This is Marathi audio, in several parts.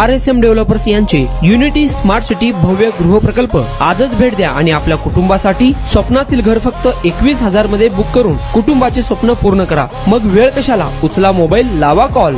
RSM डेव्हलपर्स यांचे युनिटी स्मार्ट सिटी भव्य गृह प्रकल्प आजच भेट द्या आणि आपल्या कुटुंबासाठी स्वप्नातील घर फक्त 21,000 मध्ये बुक करून कुटुंबाचे स्वप्न पूर्ण करा। मग वेळ कशाला, उचला मोबाईल, लावा कॉल।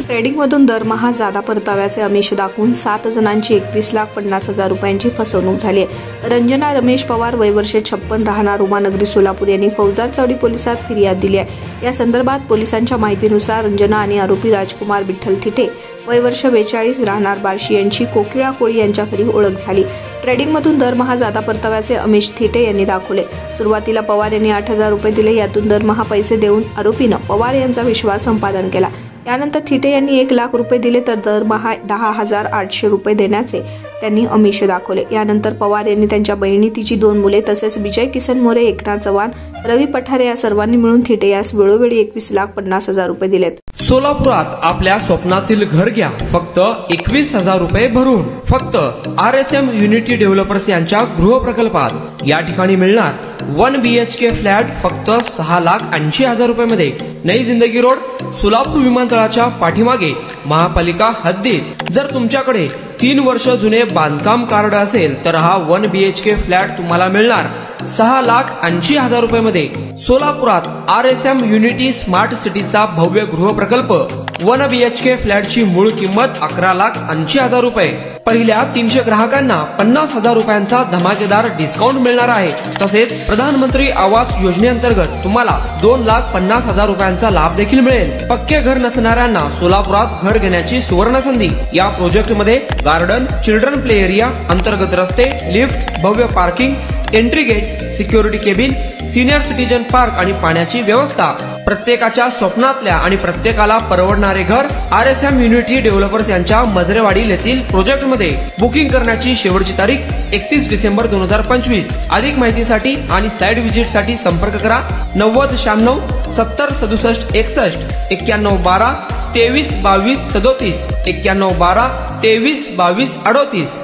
ट्रेडिंगमधून दरमहा जादा परताव्याचे आमिष दाखवून 7 जणांची 21,50,000 रुपयांची फसवणूक झाली आहे। रंजना रमेश पवार, वय वर्ष 56, राहणार उमानगरी सोलापूर यांनी फौजदार चावडी पोलिसात फिर्याद दिली आहे। या संदर्भात पोलिसांच्या माहितीनुसार रंजना आणि आरोपी राजकुमार विठ्ठल थिटे, वय वर्ष 42, राहणार बार्शी यांची कोकिळा कोळी यांच्या घरी ओळख झाली। ट्रेडिंगमधून दरमहा जादा परताव्याचे आमिष थिटे यांनी दाखवले। सुरुवातीला पवार यांनी 8,000 रुपये दिले। यातून दरमहा पैसे देऊन आरोपीनं पवार यांचा विश्वास संपादन केला। यानंतर थिटे यांनी 1,00,000 रुपये दिले तर दरमहा 10,800 रुपये देण्याचे त्यांनी आमिष दाखवले। यानंतर पवार यांनी त्यांच्या बहिणी, तिची 2 मुले तसेच विजय किसन मोरे, एकनाथ चव्हाण, रवी पठारे या सर्वांनी मिळून थिटे यास वेळोवेळी 21,50,000 रुपये दिलेत। सोलापुरात आपल्या स्वप्नातील घर घ्या फक्त 21,000 रुपये भरून। फक्त RSM युनिटी डेव्हलपर्स यांच्या गृह प्रकल्पात या ठिकाणी मिळणार 1 BHK फ्लॅट फक्त 6,80,000 रुपये मध्ये। नई जिंदगी रोड, सोलापूर विमानतळाच्या पाठीमागे, महापालिका हद्दीत। जर तुमच्याकडे 3 वर्ष जुने बांधकाम कार्ड असेल तर हा 1 BHK फ्लॅट तुम्हाला मिळणार 6,80,000 रुपये मध्ये। सोलापुरात RSM युनिटी स्मार्ट सिटीचा भव्य गृह प्रकल्प 1 BHK फ्लॅटची मूळ किंमत 11,80,000 रुपये। पहिल्या 300 ग्राहकांना 50,000 रुपयांचा धमाकेदार डिस्काउंट मिळणार आहे। तसेच प्रधानमंत्री आवास योजनेअंतर्गत तुम्हाला 2,50,000 रुपयांचा लाभ देखील मिळेल। पक्के घर नसणाऱ्यांना सोलापुरात घर घेण्याची सुवर्ण संधी। या प्रोजेक्ट मध्ये गार्डन, चिल्ड्रन प्ले एरिया, अंतर्गत रस्ते, लिफ्ट, भव्य parking, entry gate, security cabin, senior citizen park आणि पाण्याची व्यवस्था। प्रत्येकाच्या स्वप्नातल्या आणि प्रत्येकाला परवडणारे घर RSM युनिटी डेव्हलपर्स यांच्या मजरेवाडी येथील प्रोजेक्ट मध्ये। बुकिंग करण्याची शेवटची तारीख 31 डिसेंबर 2025। अधिक माहितीसाठी आणि साइट व्हिजिट साठी संपर्क करा 9096 70 67 61 91 12 23 22 37 91 12 23 22 38।